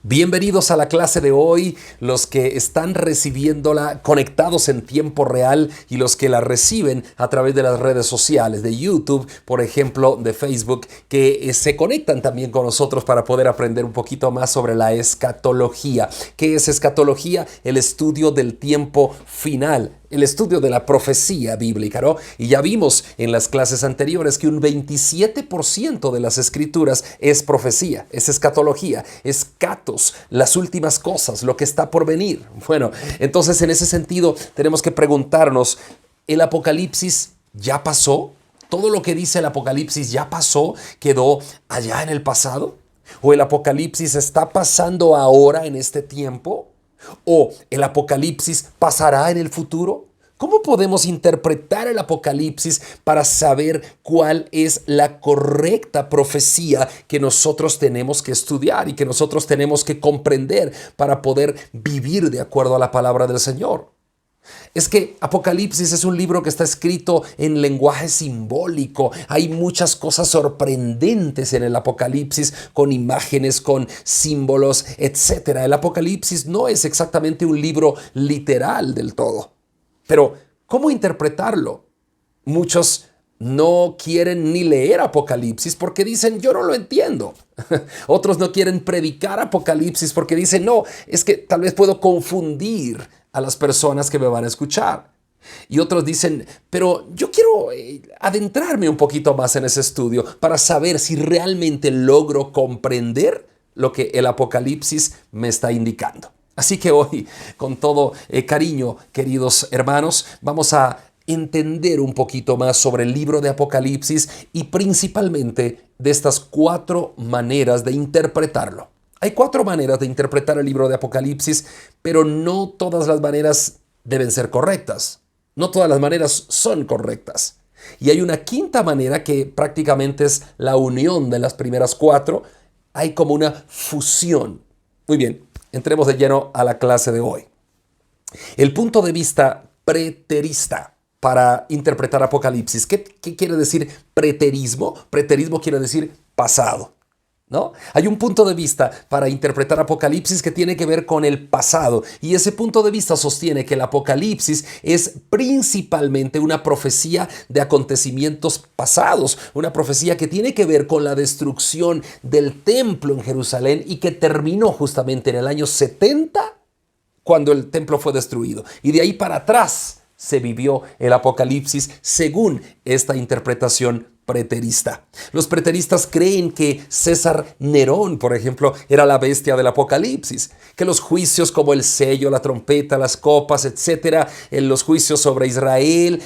Bienvenidos a la clase de hoy, los que están recibiéndola conectados en tiempo real y los que la reciben a través de las redes sociales, de YouTube, por ejemplo, de Facebook, que se conectan también con nosotros para poder aprender un poquito más sobre la escatología. ¿Qué es escatología? El estudio del tiempo final. El estudio de la profecía bíblica, ¿no? Y ya vimos en las clases anteriores que un 27% de las escrituras es profecía, es escatología, es catos, las últimas cosas, lo que está por venir. Bueno, entonces en ese sentido tenemos que preguntarnos, ¿el Apocalipsis ya pasó? ¿Todo lo que dice el Apocalipsis ya pasó? ¿Quedó allá en el pasado? ¿O el Apocalipsis está pasando ahora en este tiempo? ¿O el Apocalipsis pasará en el futuro? ¿Cómo podemos interpretar el Apocalipsis para saber cuál es la correcta profecía que nosotros tenemos que estudiar y que nosotros tenemos que comprender para poder vivir de acuerdo a la palabra del Señor? Es que Apocalipsis es un libro que está escrito en lenguaje simbólico. Hay muchas cosas sorprendentes en el Apocalipsis, con imágenes, con símbolos, etc. El Apocalipsis no es exactamente un libro literal del todo. Pero, ¿cómo interpretarlo? Muchos no quieren ni leer Apocalipsis porque dicen, yo no lo entiendo. Otros no quieren predicar Apocalipsis porque dicen, no, es que tal vez puedo confundir a las personas que me van a escuchar. Y otros dicen, pero yo quiero adentrarme un poquito más en ese estudio para saber si realmente logro comprender lo que el Apocalipsis me está indicando. Así que hoy, con todo cariño, queridos hermanos, vamos a entender un poquito más sobre el libro de Apocalipsis y principalmente de estas 4 maneras de interpretarlo. Hay 4 maneras de interpretar el libro de Apocalipsis, pero no todas las maneras deben ser correctas. No todas las maneras son correctas. Y hay una 5ª manera que prácticamente es la unión de las primeras 4. Hay como una fusión. Muy bien, entremos de lleno a la clase de hoy. El punto de vista preterista para interpretar Apocalipsis. ¿Qué quiere decir preterismo? Preterismo quiere decir pasado, ¿no? Hay un punto de vista para interpretar Apocalipsis que tiene que ver con el pasado, y ese punto de vista sostiene que el Apocalipsis es principalmente una profecía de acontecimientos pasados, una profecía que tiene que ver con la destrucción del templo en Jerusalén y que terminó justamente en el año 70 cuando el templo fue destruido, y de ahí para atrás se vivió el Apocalipsis según esta interpretación preterista. Los preteristas creen que César Nerón, por ejemplo, era la bestia del Apocalipsis, que los juicios como el sello, la trompeta, las copas, etcétera, los juicios sobre Israel,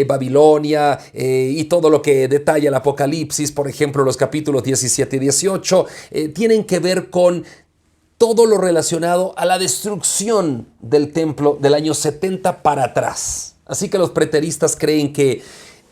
Babilonia y todo lo que detalla el Apocalipsis, por ejemplo, los capítulos 17 y 18, tienen que ver con todo lo relacionado a la destrucción del templo del año 70 para atrás. Así que los preteristas creen que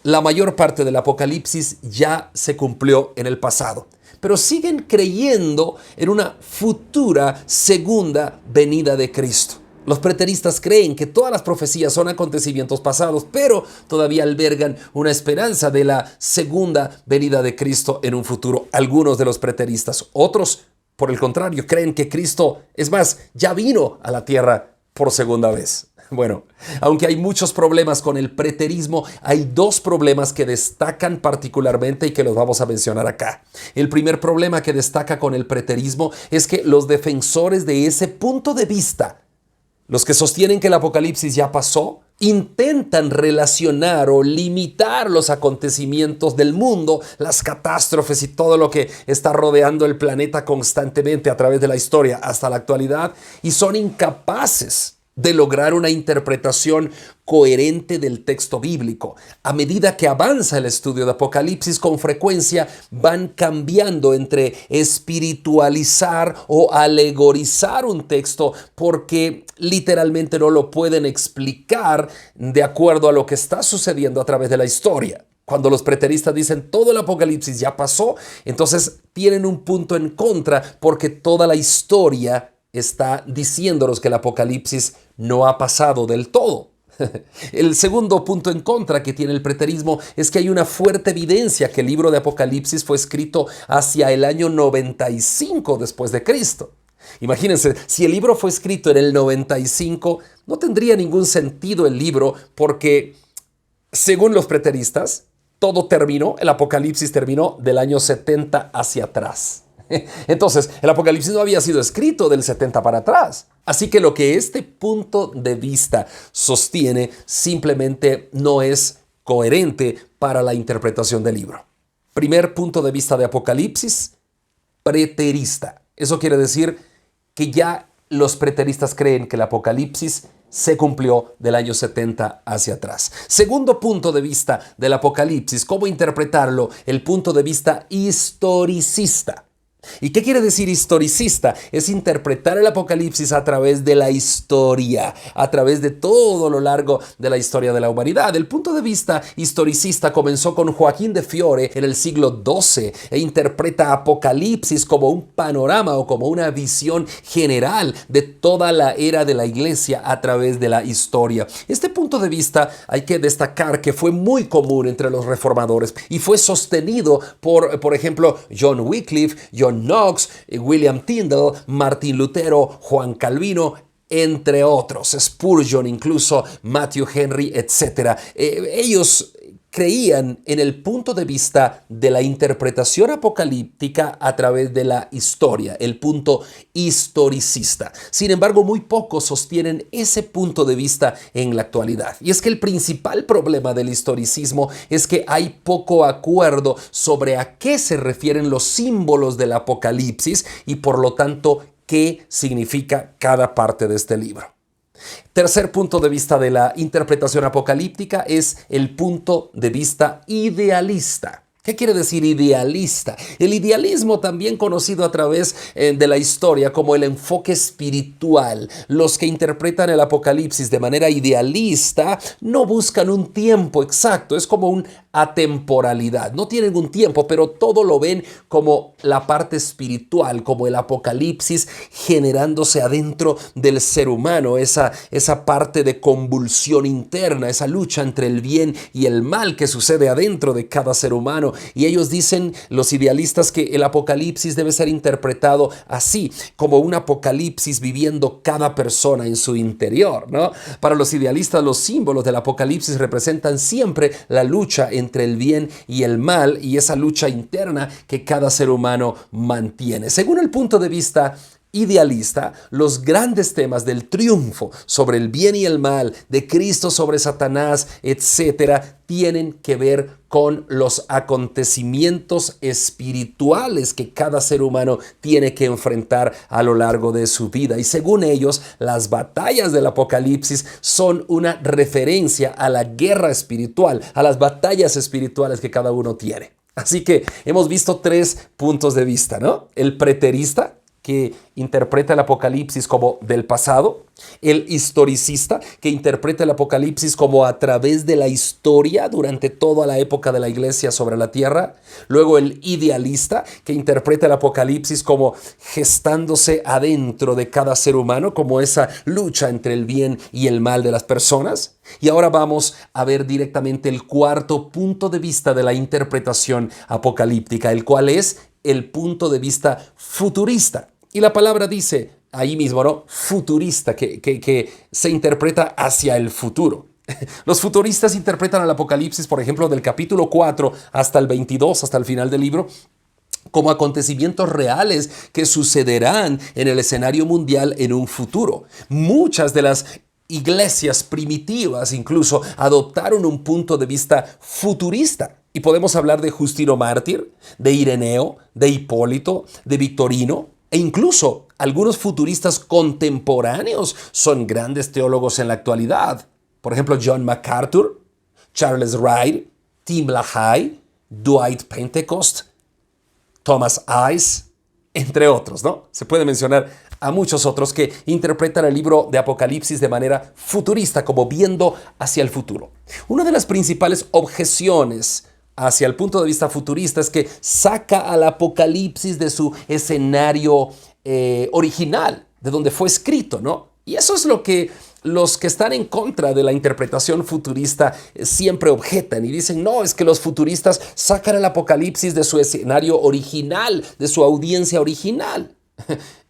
la mayor parte del Apocalipsis ya se cumplió en el pasado, pero siguen creyendo en una futura segunda venida de Cristo. Los preteristas creen que todas las profecías son acontecimientos pasados, pero todavía albergan una esperanza de la segunda venida de Cristo en un futuro. Algunos de los preteristas, otros por el contrario, creen que Cristo, es más, ya vino a la tierra por segunda vez. Bueno, aunque hay muchos problemas con el preterismo, hay 2 problemas que destacan particularmente y que los vamos a mencionar acá. El primer problema que destaca con el preterismo es que los defensores de ese punto de vista, los que sostienen que el Apocalipsis ya pasó, intentan relacionar o limitar los acontecimientos del mundo, las catástrofes y todo lo que está rodeando el planeta constantemente a través de la historia hasta la actualidad, y son incapaces de lograr una interpretación coherente del texto bíblico. A medida que avanza el estudio de Apocalipsis, con frecuencia van cambiando entre espiritualizar o alegorizar un texto porque literalmente no lo pueden explicar de acuerdo a lo que está sucediendo a través de la historia. Cuando los preteristas dicen todo el Apocalipsis ya pasó, entonces tienen un punto en contra porque toda la historia está diciéndonos que el Apocalipsis no ha pasado del todo. El segundo punto en contra que tiene el preterismo es que hay una fuerte evidencia que el libro de Apocalipsis fue escrito hacia el año 95 después de Cristo. Imagínense, si el libro fue escrito en el 95, no tendría ningún sentido el libro porque, según los preteristas, todo terminó, el Apocalipsis terminó del año 70 hacia atrás. Entonces, el Apocalipsis no había sido escrito del 70 para atrás. Así que lo que este punto de vista sostiene simplemente no es coherente para la interpretación del libro. Primer punto de vista de Apocalipsis, preterista. Eso quiere decir que ya los preteristas creen que el Apocalipsis se cumplió del año 70 hacia atrás. Segundo punto de vista del Apocalipsis, ¿cómo interpretarlo? El punto de vista historicista. ¿Y qué quiere decir historicista? Es interpretar el Apocalipsis a través de la historia, a través de todo lo largo de la historia de la humanidad. El punto de vista historicista comenzó con Joaquín de Fiore en el siglo XII e interpreta Apocalipsis como un panorama o como una visión general de toda la era de la iglesia a través de la historia. Este punto de vista hay que destacar que fue muy común entre los reformadores y fue sostenido por ejemplo, John Wycliffe, John Knox, William Tyndale, Martín Lutero, Juan Calvino, entre otros, Spurgeon, incluso Matthew Henry, etc. Ellos creían en el punto de vista de la interpretación apocalíptica a través de la historia, el punto historicista. Sin embargo, muy pocos sostienen ese punto de vista en la actualidad. Y es que el principal problema del historicismo es que hay poco acuerdo sobre a qué se refieren los símbolos del Apocalipsis y por lo tanto qué significa cada parte de este libro. Tercer punto de vista de la interpretación apocalíptica es el punto de vista idealista. ¿Qué quiere decir idealista? El idealismo, también conocido a través de la historia como el enfoque espiritual. Los que interpretan el Apocalipsis de manera idealista no buscan un tiempo exacto, es como una atemporalidad. No tienen un tiempo, pero todo lo ven como la parte espiritual, como el Apocalipsis generándose adentro del ser humano, esa parte de convulsión interna, esa lucha entre el bien y el mal que sucede adentro de cada ser humano. Y ellos dicen, los idealistas, que el Apocalipsis debe ser interpretado así, como un Apocalipsis viviendo cada persona en su interior, ¿no? Para los idealistas, los símbolos del Apocalipsis representan siempre la lucha entre el bien y el mal y esa lucha interna que cada ser humano mantiene. Según el punto de vista idealista, los grandes temas del triunfo sobre el bien y el mal, de Cristo sobre Satanás, etcétera, tienen que ver con los acontecimientos espirituales que cada ser humano tiene que enfrentar a lo largo de su vida. Y según ellos, las batallas del Apocalipsis son una referencia a la guerra espiritual, a las batallas espirituales que cada uno tiene. Así que hemos visto tres puntos de vista, ¿no? El preterista, que interpreta el Apocalipsis como del pasado, el historicista, que interpreta el Apocalipsis como a través de la historia durante toda la época de la iglesia sobre la tierra, luego el idealista, que interpreta el Apocalipsis como gestándose adentro de cada ser humano, como esa lucha entre el bien y el mal de las personas. Y ahora vamos a ver directamente el cuarto punto de vista de la interpretación apocalíptica, el cual es el punto de vista futurista. Y la palabra dice ahí mismo, ¿no? Futurista, que se interpreta hacia el futuro. Los futuristas interpretan el Apocalipsis, por ejemplo, del capítulo 4 hasta el 22, hasta el final del libro, como acontecimientos reales que sucederán en el escenario mundial en un futuro. Muchas de las iglesias primitivas incluso adoptaron un punto de vista futurista. Y podemos hablar de Justino Mártir, de Ireneo, de Hipólito, de Victorino, e incluso algunos futuristas contemporáneos son grandes teólogos en la actualidad. Por ejemplo, John MacArthur, Charles Wright, Tim LaHaye, Dwight Pentecost, Thomas Ice, entre otros, ¿no? Se puede mencionar a muchos otros que interpretan el libro de Apocalipsis de manera futurista, como viendo hacia el futuro. Una de las principales objeciones hacia el punto de vista futurista es que saca al Apocalipsis de su escenario original, de donde fue escrito, ¿no? Y eso es lo que los que están en contra de la interpretación futurista siempre objetan y dicen, no, es que los futuristas sacan el Apocalipsis de su escenario original, de su audiencia original.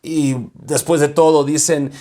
Y después de todo dicen,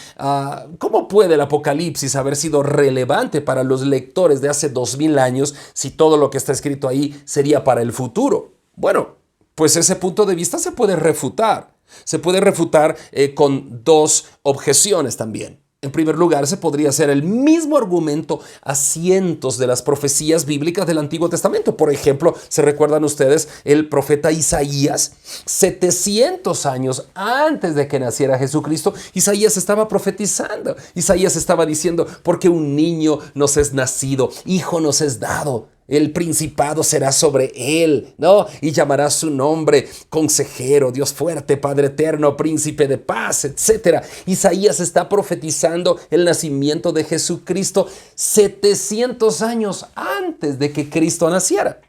¿cómo puede el Apocalipsis haber sido relevante para los lectores de hace 2000 años si todo lo que está escrito ahí sería para el futuro? Bueno, pues ese punto de vista se puede refutar. Se puede refutar con dos objeciones también. En primer lugar, se podría hacer el mismo argumento a cientos de las profecías bíblicas del Antiguo Testamento. Por ejemplo, ¿se recuerdan ustedes el profeta Isaías? 700 años antes de que naciera Jesucristo, Isaías estaba profetizando. Isaías estaba diciendo, porque un niño nos es nacido, hijo nos es dado. El principado será sobre él, ¿no? Y llamará su nombre Consejero, Dios fuerte, Padre eterno, Príncipe de paz, etc. Isaías está profetizando el nacimiento de Jesucristo 700 años antes de que Cristo naciera.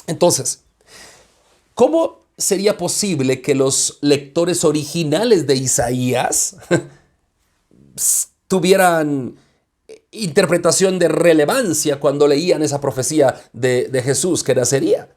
Entonces, ¿cómo sería posible que los lectores originales de Isaías tuvieran interpretación de relevancia cuando leían esa profecía de Jesús que nacería?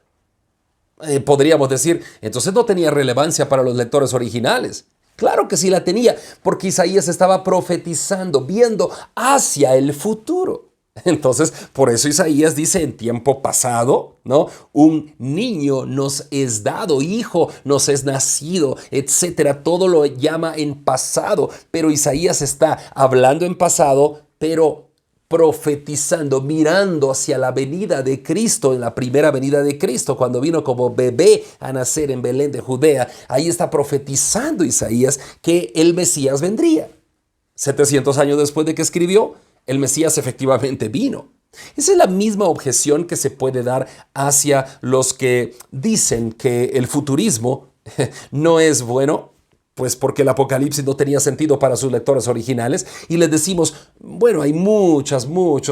Podríamos decir, entonces no tenía relevancia para los lectores originales. Claro que sí la tenía, porque Isaías estaba profetizando, viendo hacia el futuro. Entonces, por eso Isaías dice en tiempo pasado, ¿no? Un niño nos es dado, hijo nos es nacido, etcétera. Todo lo llama en pasado, pero Isaías está hablando en pasado, pero profetizando, mirando hacia la venida de Cristo, en la primera venida de Cristo, cuando vino como bebé a nacer en Belén de Judea. Ahí está profetizando Isaías que el Mesías vendría. 700 años después de que escribió, el Mesías efectivamente vino. Esa es la misma objeción que se puede dar hacia los que dicen que el futurismo no es bueno, pues porque el Apocalipsis no tenía sentido para sus lectores originales, y les decimos, bueno, hay muchos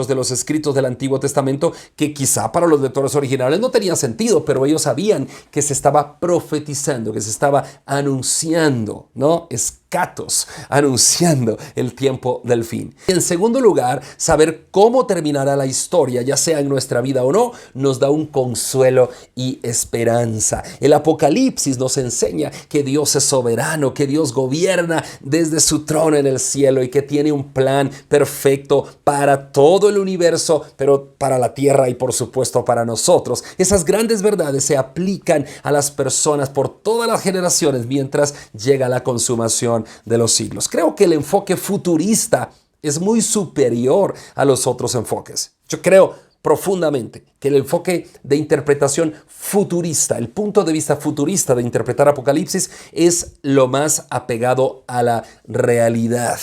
de los escritos del Antiguo Testamento que quizá para los lectores originales no tenían sentido, pero ellos sabían que se estaba profetizando, que se estaba anunciando, ¿no? Escatos, anunciando el tiempo del fin. En segundo lugar, saber cómo terminará la historia, ya sea en nuestra vida o no, nos da un consuelo y esperanza. El Apocalipsis nos enseña que Dios es soberano, que Dios gobierna desde su trono en el cielo y que tiene un plan perfecto para todo el universo, pero para la tierra y por supuesto para nosotros. Esas grandes verdades se aplican a las personas por todas las generaciones mientras llega la consumación de los siglos. Creo que el enfoque futurista es muy superior a los otros enfoques. Yo creo profundamente que el enfoque de interpretación futurista, el punto de vista futurista de interpretar Apocalipsis es lo más apegado a la realidad,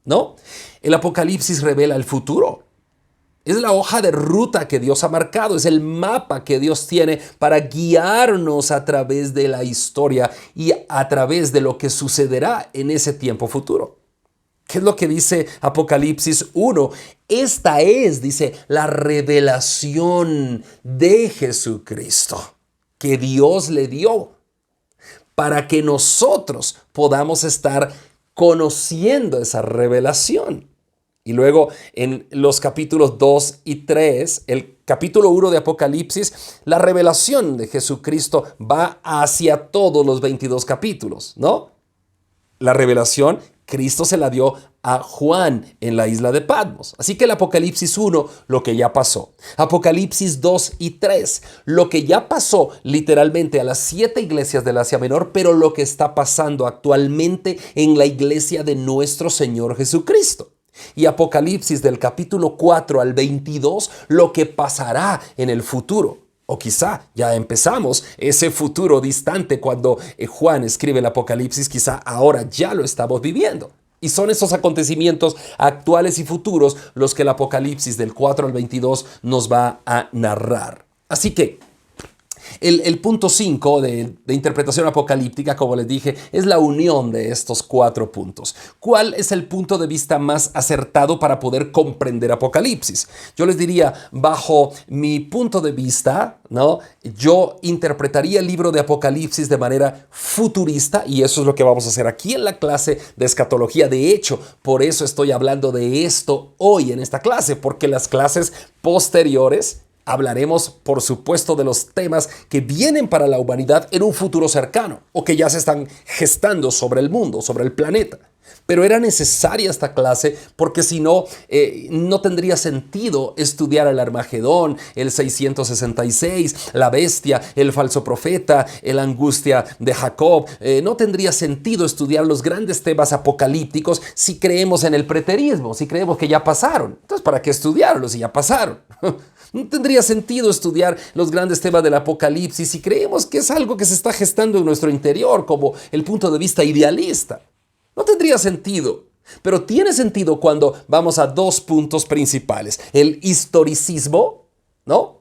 ¿no? El Apocalipsis revela el futuro. Es la hoja de ruta que Dios ha marcado, es el mapa que Dios tiene para guiarnos a través de la historia y a través de lo que sucederá en ese tiempo futuro. ¿Qué es lo que dice Apocalipsis 1? Esta es, dice, la revelación de Jesucristo que Dios le dio para que nosotros podamos estar conociendo esa revelación. Y luego en los capítulos 2 y 3, el capítulo 1 de Apocalipsis, la revelación de Jesucristo va hacia todos los 22 capítulos, ¿no? La revelación, Cristo se la dio a Juan en la isla de Patmos. Así que el Apocalipsis 1, lo que ya pasó. Apocalipsis 2 y 3, lo que ya pasó literalmente a las 7 iglesias del Asia Menor, pero lo que está pasando actualmente en la iglesia de nuestro Señor Jesucristo. Y Apocalipsis del capítulo 4 al 22, lo que pasará en el futuro. O quizá ya empezamos ese futuro distante cuando Juan escribe el Apocalipsis, quizá ahora ya lo estamos viviendo. Y son esos acontecimientos actuales y futuros los que el Apocalipsis del 4 al 22 nos va a narrar. Así que el punto 5 de interpretación apocalíptica, como les dije, es la unión de estos 4 puntos. ¿Cuál es el punto de vista más acertado para poder comprender Apocalipsis? Yo les diría, bajo mi punto de vista, ¿no? Yo interpretaría el libro de Apocalipsis de manera futurista, y eso es lo que vamos a hacer aquí en la clase de escatología. De hecho, por eso estoy hablando de esto hoy en esta clase, porque las clases posteriores Hablaremos, por supuesto, de los temas que vienen para la humanidad en un futuro cercano o que ya se están gestando sobre el mundo, sobre el planeta. Pero era necesaria esta clase porque si no, no tendría sentido estudiar el Armagedón, el 666, la bestia, el falso profeta, la angustia de Jacob. No tendría sentido estudiar los grandes temas apocalípticos si creemos en el preterismo, si creemos que ya pasaron. Entonces, ¿para qué estudiarlos si ya pasaron? No tendría sentido estudiar los grandes temas del Apocalipsis si creemos que es algo que se está gestando en nuestro interior como el punto de vista idealista. No tendría sentido, pero tiene sentido cuando vamos a dos puntos principales. El historicismo, ¿no?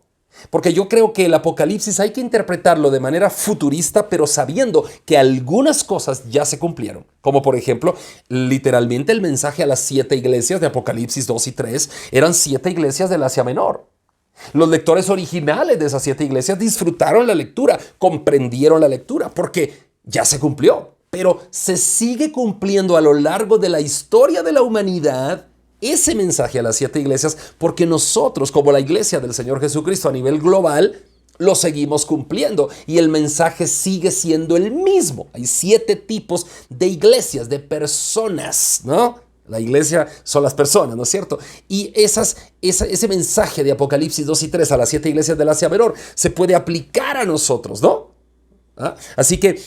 Porque yo creo que el Apocalipsis hay que interpretarlo de manera futurista, pero sabiendo que algunas cosas ya se cumplieron. Como por ejemplo, literalmente el mensaje a las 7 iglesias de Apocalipsis 2 y 3 eran 7 iglesias del Asia Menor. Los lectores originales de esas 7 iglesias disfrutaron la lectura, comprendieron la lectura, porque ya se cumplió. Pero se sigue cumpliendo a lo largo de la historia de la humanidad ese mensaje a las 7 iglesias, porque nosotros, como la iglesia del Señor Jesucristo a nivel global, lo seguimos cumpliendo y el mensaje sigue siendo el mismo. Hay 7 tipos de iglesias, de personas, ¿no? La iglesia son las personas, ¿no es cierto? Y ese mensaje de Apocalipsis 2 y 3 a las 7 iglesias del Asia Menor se puede aplicar a nosotros, ¿no? ¿Ah? Así que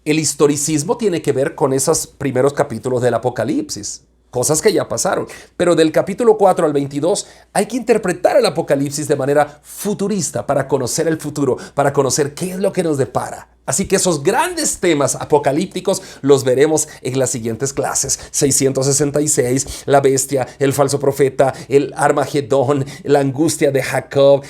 el historicismo tiene que ver con esos primeros capítulos del Apocalipsis, cosas que ya pasaron. Pero del capítulo 4 al 22 hay que interpretar el Apocalipsis de manera futurista para conocer el futuro, para conocer qué es lo que nos depara. Así que esos grandes temas apocalípticos los veremos en las siguientes clases. 666, la bestia, el falso profeta, el Armagedón, la angustia de Jacob,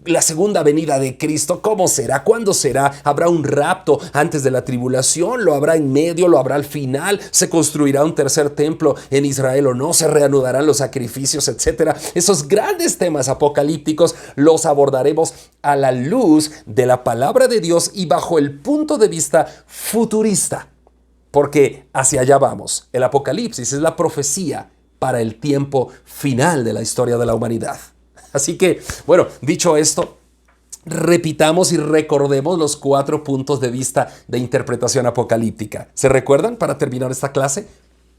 la segunda venida de Cristo. ¿Cómo será? ¿Cuándo será? ¿Habrá un rapto antes de la tribulación? ¿Lo habrá en medio? ¿Lo habrá al final? ¿Se construirá un tercer templo en Israel o no? ¿Se reanudarán los sacrificios, etcétera? Esos grandes temas apocalípticos los abordaremos a la luz de la palabra de Dios y bajo el punto de vista futurista, porque hacia allá vamos. El Apocalipsis es la profecía para el tiempo final de la historia de la humanidad. Así que, bueno, dicho esto, repitamos y recordemos los 4 puntos de vista de interpretación apocalíptica. ¿Se recuerdan para terminar esta clase?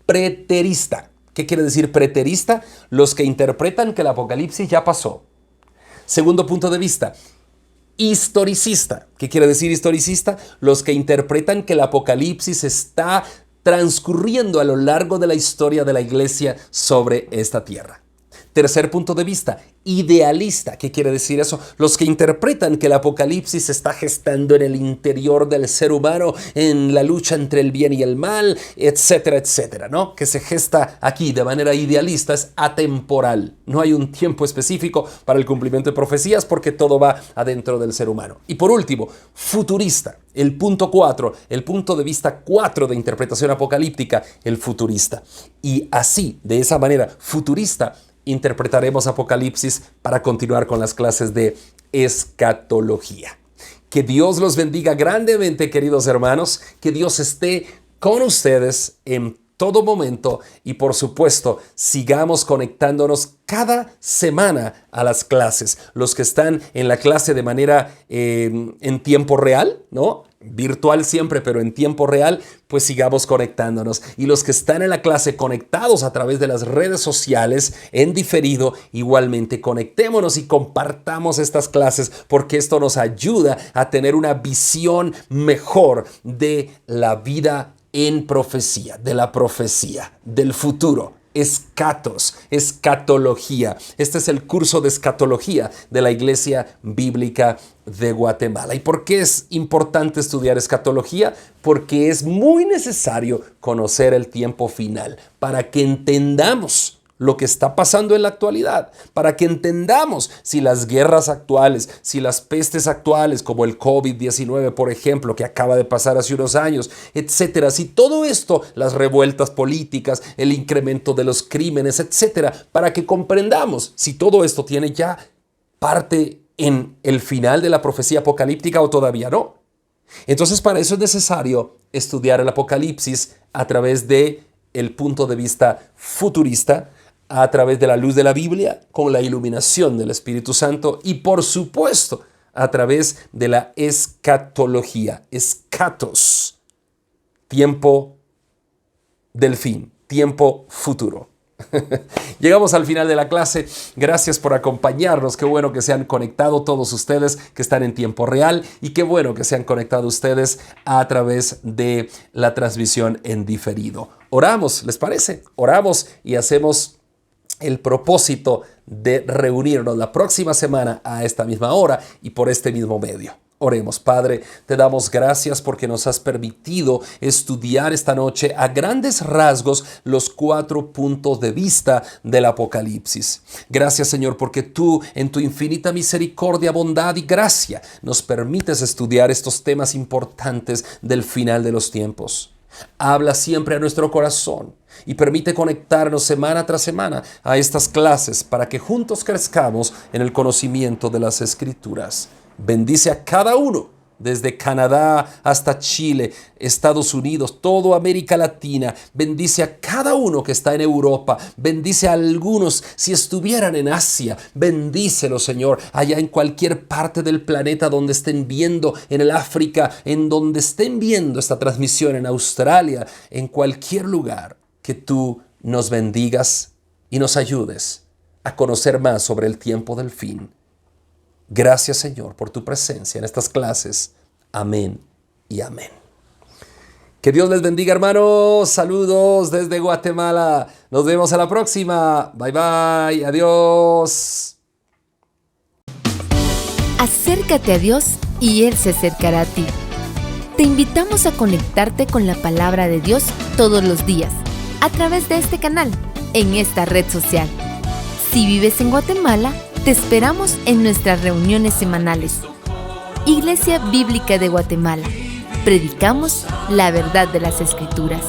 Preterista. ¿Qué quiere decir preterista? Los que interpretan que el Apocalipsis ya pasó. Segundo punto de vista, historicista. ¿Qué quiere decir historicista? Los que interpretan que el Apocalipsis está transcurriendo a lo largo de la historia de la iglesia sobre esta tierra. Tercer punto de vista, idealista. ¿Qué quiere decir eso? Los que interpretan que el Apocalipsis se está gestando en el interior del ser humano, en la lucha entre el bien y el mal, etcétera, etcétera, ¿no? Que se gesta aquí de manera idealista, es atemporal. No hay un tiempo específico para el cumplimiento de profecías porque todo va adentro del ser humano. Y por último, futurista. El punto 4, el punto de vista 4 de interpretación apocalíptica, el futurista. Y así, de esa manera futurista, interpretaremos Apocalipsis para continuar con las clases de escatología. Que Dios los bendiga grandemente, queridos hermanos. Que Dios esté con ustedes en todo momento y, por supuesto, sigamos conectándonos cada semana a las clases. Los que están en la clase de manera en tiempo real, ¿no? Virtual siempre, pero en tiempo real, pues sigamos conectándonos. Y los que están en la clase conectados a través de las redes sociales en diferido, igualmente conectémonos y compartamos estas clases porque esto nos ayuda a tener una visión mejor de la vida en profecía, de la profecía, del futuro. Escatos, escatología. Este es el curso de escatología de la Iglesia Bíblica de Guatemala. ¿Y por qué es importante estudiar escatología? Porque es muy necesario conocer el tiempo final para que entendamos lo que está pasando en la actualidad, para que entendamos si las guerras actuales, si las pestes actuales como el COVID-19, por ejemplo, que acaba de pasar hace unos años, etcétera, si todo esto, las revueltas políticas, el incremento de los crímenes, etcétera, para que comprendamos si todo esto tiene ya parte en el final de la profecía apocalíptica o todavía no. Entonces, para eso es necesario estudiar el Apocalipsis a través de el punto de vista futurista, a través de la luz de la Biblia, con la iluminación del Espíritu Santo y por supuesto a través de la escatología, escatos, tiempo del fin, tiempo futuro. Llegamos al final de la clase. Gracias por acompañarnos. Qué bueno que se han conectado todos ustedes que están en tiempo real y qué bueno que se han conectado ustedes a través de la transmisión en diferido. Oramos, ¿les parece? Oramos y hacemos el propósito de reunirnos la próxima semana a esta misma hora y por este mismo medio. Oremos. Padre, te damos gracias porque nos has permitido estudiar esta noche a grandes rasgos los 4 puntos de vista del Apocalipsis. Gracias, Señor, porque tú, en tu infinita misericordia, bondad y gracia, nos permites estudiar estos temas importantes del final de los tiempos. Habla siempre a nuestro corazón y permite conectarnos semana tras semana a estas clases para que juntos crezcamos en el conocimiento de las Escrituras. Bendice a cada uno, desde Canadá hasta Chile, Estados Unidos, toda América Latina. Bendice a cada uno que está en Europa. Bendice a algunos si estuvieran en Asia. Bendícelo, Señor, allá en cualquier parte del planeta donde estén viendo, en el África, en donde estén viendo esta transmisión, en Australia, en cualquier lugar. Que tú nos bendigas y nos ayudes a conocer más sobre el tiempo del fin. Gracias, Señor, por tu presencia en estas clases. Amén y amén. Que Dios les bendiga, hermanos. Saludos desde Guatemala. Nos vemos a la próxima. Bye, bye. Adiós. Acércate a Dios y Él se acercará a ti. Te invitamos a conectarte con la palabra de Dios todos los días, a través de este canal, en esta red social. Si vives en Guatemala, te esperamos en nuestras reuniones semanales. Iglesia Bíblica de Guatemala. Predicamos la verdad de las Escrituras.